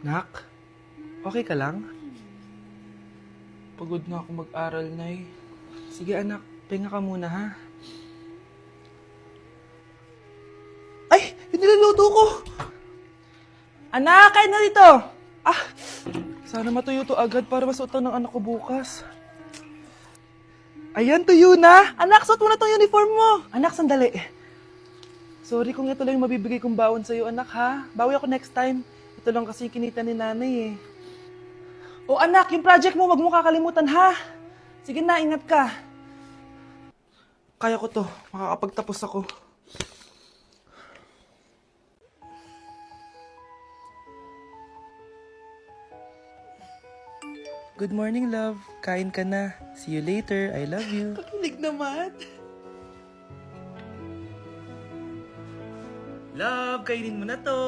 Nak, okay ka lang? Pagod na ako mag-aral, Nay. Sige anak, pahinga ka muna ha. Ay! Yung niluluto ko! Anak, kain na dito! Ah! Sana matuyo to agad para masuotan ng anak ko bukas. Ayan, tuyo na! Anak, suot mo na tong uniform mo! Anak, sandali. Sorry kung ito lang yung mabibigay kong baon sa'yo, anak ha. Bawi ako next time. Ito lang kasi yung kinita ni nanay eh. O anak, yung project mo, wag mo kakalimutan ha. Sige na, ingat ka. Kaya ko to, makakapagtapos ako. Good morning, love. Kain ka na. See you later. I love you. Kakilig naman. Love, kainin mo na to.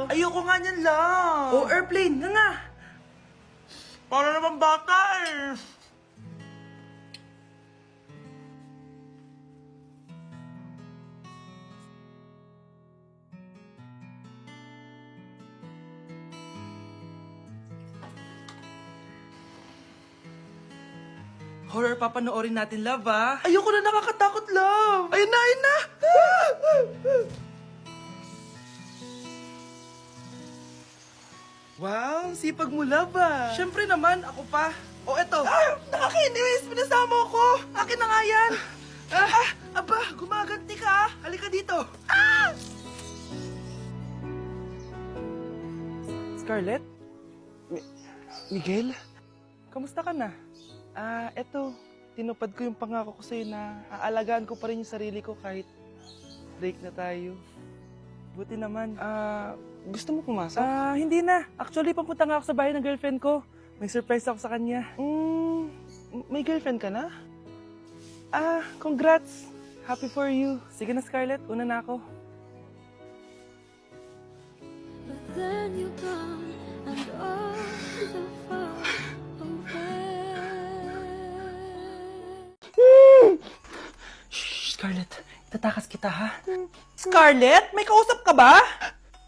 Ayoko nga niyan, love. Oh, airplane. Nga. Para naman bata eh. Horror papanoorin natin, love, ah. Ayoko na, nakakatakot, love. Ayun na, ayun na. Wow, sipag mo, love, ah. Siyempre naman, ako pa. O, eto. Ah, nakakainis. Pinasama ko. Akin na nga yan. Aba, gumaganti ka. Halika dito. Ah! Scarlett? Miguel? Kamusta ka na? Eto. Tinupad ko yung pangako ko sa'yo na aalagaan ko pa rin yung sarili ko kahit break na tayo. Buti naman. Gusto mo pumasok? Hindi na. Actually, papunta nga ako sa bahay ng girlfriend ko. May surprise ako sa kanya. May girlfriend ka na? Congrats. Happy for you. Sige na, Scarlett. Una na ako. But then you gone and all so far away. Shh, Scarlett. Itatakas kita, ha? Scarlett? May kausap ka ba?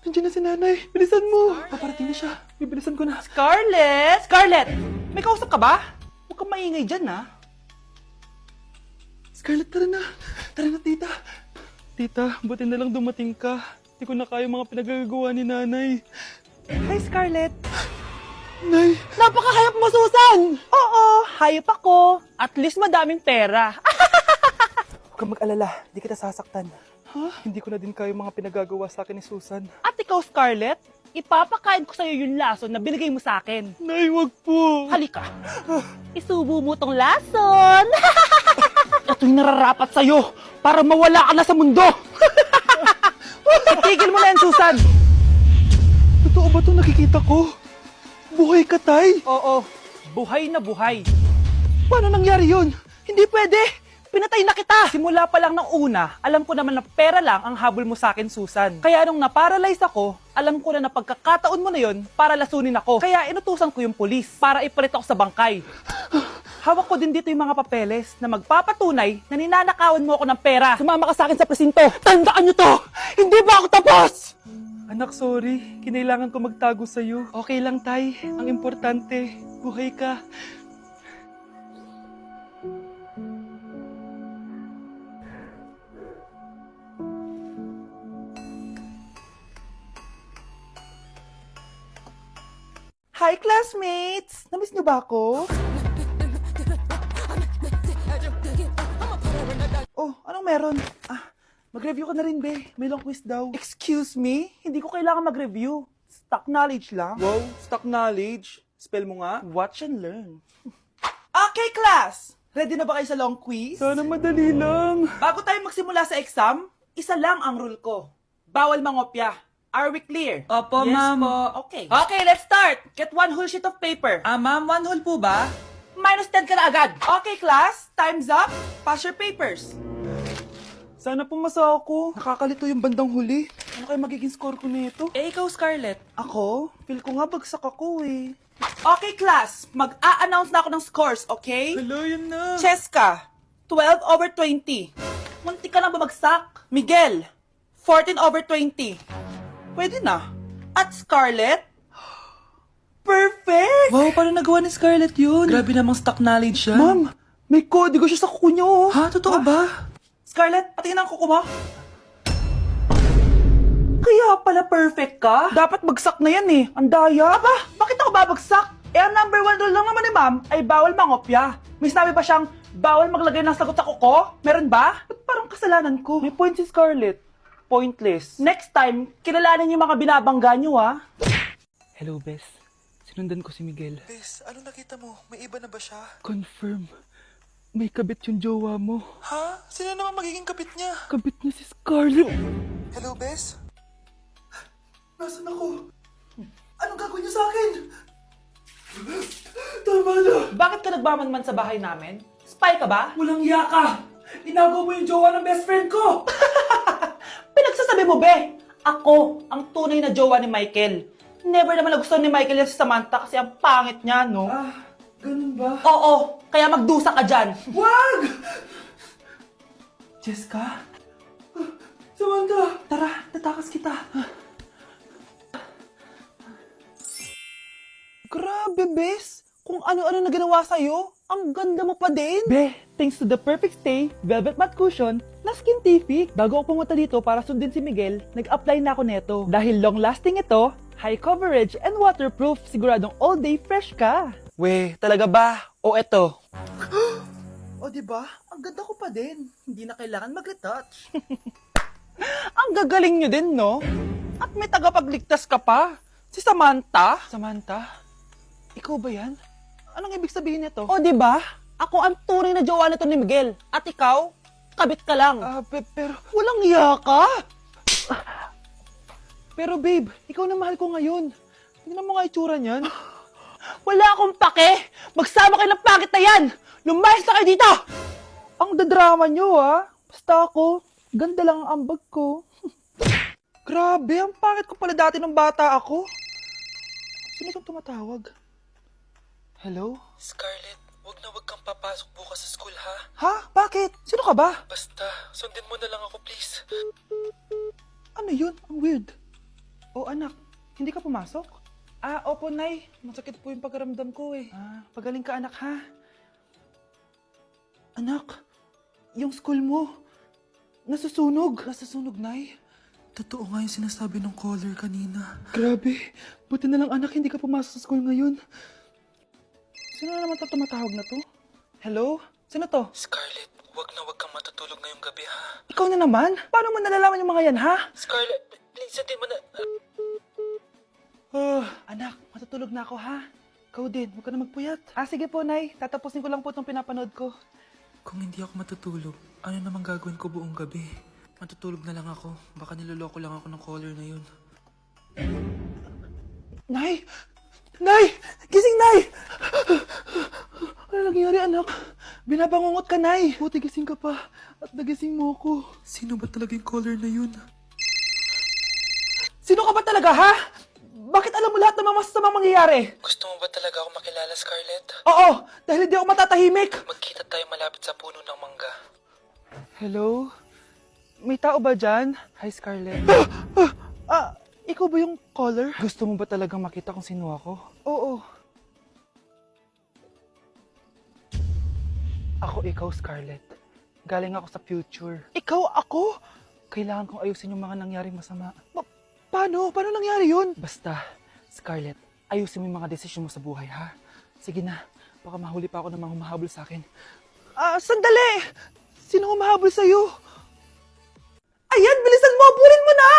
Nandiyan na si nanay. Bilisan mo. Paparating na siya. Bibilisan ko na. Scarlett! Scarlett! May kausap ka ba? Huwag kang maingay dyan, ha? Scarlett, tara na. Tara na, tita. Tita, buti na lang dumating ka. Hindi ko na kaya mga pinagagawa ni nanay. Hi, Scarlett. Nay. Napakahayap mo, Susan! Oo, hayop ako. At least madaming pera. Huwag kang mag-alala. Di kita sasaktan. Hindi ko na din kaya mga pinagagawa sa akin ni Susan. At ikaw, Scarlett, ipapakain ko sa'yo yung lason na binigay mo sa akin. Nay, wag po. Halika. Isubo mo tong lason. Ito'y nararapat sa'yo para mawala ka na sa mundo. Tigil mo na yan, Susan. Totoo ba ito nakikita ko? Buhay ka, Tay? Oo, buhay na buhay. Paano nangyari yun? Hindi pwede. Pinatay na kita! Simula pa lang ng una, alam ko naman na pera lang ang habol mo sa akin, Susan. Kaya nung naparalyze ako, alam ko na pagkakataon mo na yon para lasunin ako. Kaya inutusan ko yung polis para ipalit ako sa bangkay. Hawak ko din dito yung mga papeles na magpapatunay na ninanakawan mo ako ng pera. Sumama ka sa akin sa presinto. Tandaan nyo to! Hindi ba ako tapos? Anak, sorry. Kinailangan ko magtago sa'yo. Okay lang, Tay. Ang importante, buhay ka. Hi, classmates! Namiss niyo ba ako? Oh, anong meron? Mag-review ka na rin, be. May long quiz daw. Excuse me? Hindi ko kailangan mag-review. Stock knowledge lang. Wow, stock knowledge. Spell mo nga. Watch and learn. Okay, class! Ready na ba kayo sa long quiz? Sana madali lang. Bago tayo magsimula sa exam, isa lang ang rule ko. Bawal mangopya. Are we clear? Opo, Yes ma'am. po. Okay. Okay, let's start. Get one whole sheet of paper. Ma'am, 1 whole po ba? Minus 10 ka na agad. Okay, class. Time's up. Pass your papers. Sana pumasa ako. Nakakalito yung bandang huli. Ano kaya magiging score ko nito? Eh, ikaw, Scarlett. Ako? Feel ko nga bagsak ako eh. Okay, class. Mag-a-announce na ako ng scores, okay? Hello, yun na. Cheska, 12/20. Munti ka lang bumagsak. Miguel, 14/20. Pwede na. At Scarlett, Perfect! Wow, paano nagawa ni Scarlett yun? Grabe namang stock knowledge siya. Ma'am, may kodigo siya sa kuko niyo. Oh. Ha? Totoo ba? Scarlett, patingin ang kuko mo. Kaya pala perfect ka? Dapat bagsak na yan eh. Ang daya. Aba, bakit ako babagsak? Eh, ang number 1 rule lang naman ni ma'am ay bawal mangopya. May sinabi ba siyang bawal maglagay ng sagot sa kuko? Meron ba? Ba't parang kasalanan ko? May point si Scarlett. Pointless. Next time, kilalanin yung mga binabangga niyo, ha? Hello, Bes. Sinundan ko si Miguel. Bes, ano nakita mo? May iba na ba siya? Confirm. May kabit yung jowa mo. Ha? Sino naman magiging kapit niya? Kabit niya si Scarlett. Hello, Bes? Nasaan ako? Anong gagawin niyo sa akin? Tama na! Bakit ka nagmamanman sa bahay namin? Spy ka ba? Walang iya ka! Inagaw mo yung jowa ng best friend ko! Pinagsasabi mo, be! Ako, ang tunay na jowa ni Michael. Never naman nagustuhan ni Michael yan si Samantha kasi ang pangit niya, no? Ah, ganun ba? Oo, kaya magdusa ka dyan. Wag! Jessica? Samantha! Tara, tatakas kita. Grabe, Bes! Kung ano-ano na ginawa sa'yo, ang ganda mo pa din! Be, thanks to the perfect stay, velvet matte cushion, na Skintific. Bago ako pumunta dito para sundin si Miguel, nag-apply na ako neto. Dahil long-lasting ito, high coverage, and waterproof, siguradong all day fresh ka. We, talaga ba? O eto? O diba? Ang ganda ko pa din. Hindi na kailangan mag-retouch. Ang gagaling nyo din, no? At may tagapagligtas ka pa. Si Samantha? Samantha? Ikaw ba yan? Anong ibig sabihin nito? O, di ba? Ako ang tunay na jowa nito ni Miguel. At ikaw, kabit ka lang. Pero walang iya ka. Pero babe, ikaw na mahal ko ngayon. Tingnan mo nga itsura niyan. Wala akong pake. Magsama kayo ng pangit na yan. Lumayas na kayo dito. Ang dadrama nyo, ha? Basta ako, ganda lang ang ambag ko. Grabe, ang pangit ko pala dati nung bata ako. Sino itong tumatawag? Hello? Scarlett, wag kang papasok bukas sa school, ha? Ha? Bakit? Sino ka ba? Basta, sundin mo na lang ako, please. Ano yun? Ang weird. Oh, anak, hindi ka pumasok? Ah, opo, Nay. Masakit po yung pagkaramdam ko eh. Ah, pagaling ka, anak, ha? Anak, yung school mo, nasusunog. Nasusunog, Nay. Totoo nga yung sinasabi ng caller kanina. Grabe. Buti na lang, anak, hindi ka pumasok sa school ngayon. Sino na naman tumatawag na to? Hello? Sino to? Scarlett, wag kang matutulog ngayong gabi, ha? Ikaw na naman? Paano mo nalalaman yung mga yan, ha? Scarlett, please, sundin mo na... Anak, matutulog na ako, ha? Ikaw din, huwag ka na magpuyat. Ah, sige po, Nay. Tatapusin ko lang po itong pinapanood ko. Kung hindi ako matutulog, ano namang gagawin ko buong gabi? Matutulog na lang ako. Baka niloloko lang ako ng caller na yun. Nay! Nay! Gising, Nay! Ano nangyari, anak? Binabangungot ka, Nay. Buti gising ka pa. At nagising mo ako. Sino ba talaga yung caller na yun? Sino ka ba talaga, ha? Bakit alam mo lahat ng mga masasamang mangyayari? Gusto mo ba talaga ako makilala, Scarlett? Oo! Dahil hindi ako matatahimik! Magkita tayo malapit sa puno ng mangga. Hello? May tao ba dyan? Hi, Scarlett. Ikaw ba yung caller? Gusto mo ba talagang makita kung sino ako? Oo. Ako ikaw, Scarlett. Galing ako sa future. Ikaw ako? Kailangan kong ayusin yung mga nangyaring masama. Paano? Paano nangyari yun? Basta, Scarlett, ayusin mo yung mga desisyon mo sa buhay, ha? Sige na, baka mahuli pa ako ng mga humahabol sa akin. Sandali! Sino humahabol sa'yo? Ayan, bilisan mo! Abulin mo na!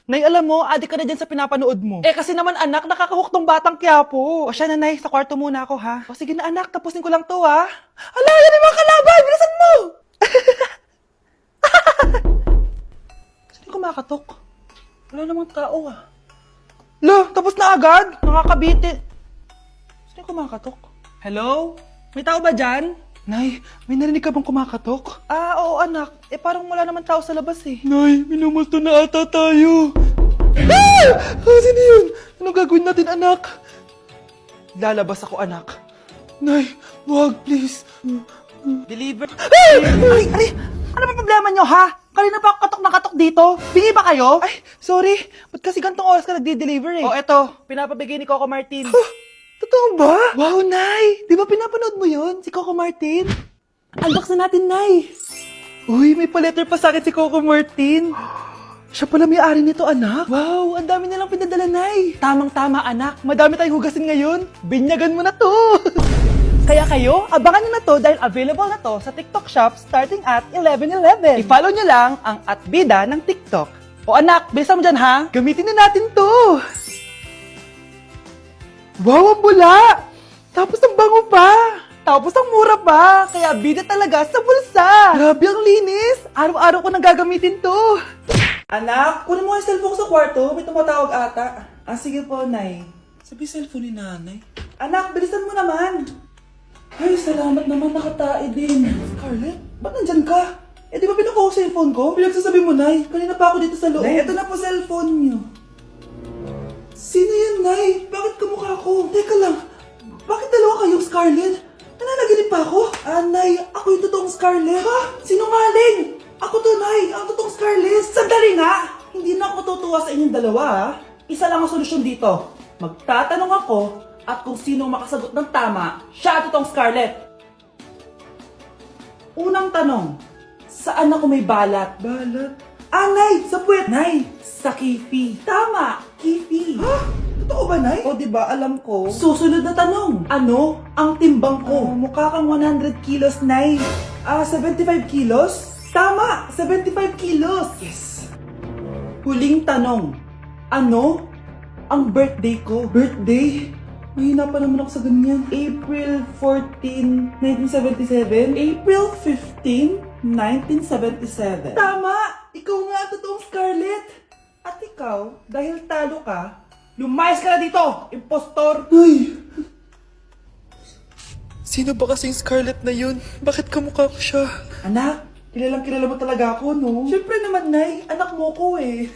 Nay, alam mo, adik ka na dyan sa pinapanood mo. Eh, kasi naman, anak, nakakahook tong batang Quiapo. O siya na, Nay, sa kwarto muna ako, ha? O sige na, anak, tapusin ko lang to, ha? Ala, yan yung mga kalaban! Bilisan mo! Sino kumakatok? Wala namang tao, ah. Lo, tapos na agad? Nakakabitin. Sino kumakatok? Hello? May tao ba dyan? Nay, may narinig ka bang kumakatok? Oo anak. Eh parang wala naman tao sa labas eh. Nay, minumulto na ata tayo. Sino yun? Ano gagawin natin, anak? Lalabas ako, anak. Nay, wag, please. Deliver. Ay! Ano ba problema nyo, ha? Kanina pa ako katok na katok dito. Bingi ba kayo? Ay, sorry. Ba't kasi gantong oras ka nagde-deliver eh? Oh, eto. Pinapabigay ni Coco Martin. ba? Wow, Nay! Di ba pinapanood mo yun? Si Coco Martin? Unbox na natin, Nay! Uy, may pa-letter pa sa akin si Coco Martin. Siya pala may-ari nito, anak. Wow, ang dami nilang pinadala, Nay. Tamang-tama, anak. Madami tayong hugasin ngayon. Binyagan mo na to. Kaya kayo, abangan nyo na to dahil available na to sa TikTok Shop starting at 11:11. I-follow nyo lang ang @bida ng TikTok. O anak, bilisan mo dyan ha. Gamitin na natin to. Wow, ang bula! Tapos ang bango pa! Tapos ang mura pa! Kaya bida talaga sa bulsa! Grabe ang linis! Araw-araw ko nang gagamitin to! Anak, kunin mo yung cellphone ko sa kwarto. May tumatawag ata. Ah, sige po, Nay. Sabi cellphone ni nanay. Anak, bilisan mo naman! Ay, salamat naman, nakatae din. Scarlett, ba't nandyan ka? Eh, di ba pinukuha ko sa cellphone ko? Pinagsasabi mo, Nay. Kanina pa ako dito sa loob. Nay, ito na po cellphone niyo. Sino yan, Nay? Bakit kamukha ko? Teka lang, bakit dalawa kayong Scarlett? Nananaginip pa ako? Ah, Nay, ako yung totoong Scarlett. Ha? Sinungaling! Ako to, Nay, ang totoong Scarlett. Sandali nga! Hindi na ako tutuwa sa inyong dalawa, ha? Isa lang ang solusyon dito. Magtatanong ako at kung sino makasagot ng tama, siya ang totoong Scarlett. Unang tanong, saan ako may balat? Balat? Ah, Nay, sa puwet. Nay, sa kifi. Tama, kifi. Ha? Totoo ba, Nay? O, diba, alam ko. Susunod na tanong. Ano ang timbang ko? Mukha kang 100 kilos, Nay. 75 kilos? Tama, 75 kilos. Yes. Huling tanong. Ano ang birthday ko? Birthday? Mahina pa naman ako sa ganyan. April 14, 1977? April 15, 1977. Tama! Ikaw nga ang totoong Scarlett! At ikaw, dahil talo ka, lumayas ka na dito, impostor! Ay! Sino ba kasing Scarlett na yun? Bakit kamukha ko siya? Anak, kilalang kilala mo talaga ako, no? Siyempre naman, Nay. Anak mo ko eh.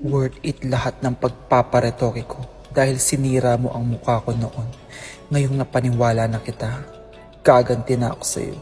Worth it lahat ng pagpaparetoke ko dahil sinira mo ang mukha ko noon. Ngayong napaniwala na kita, gaganti na ako sa'yo.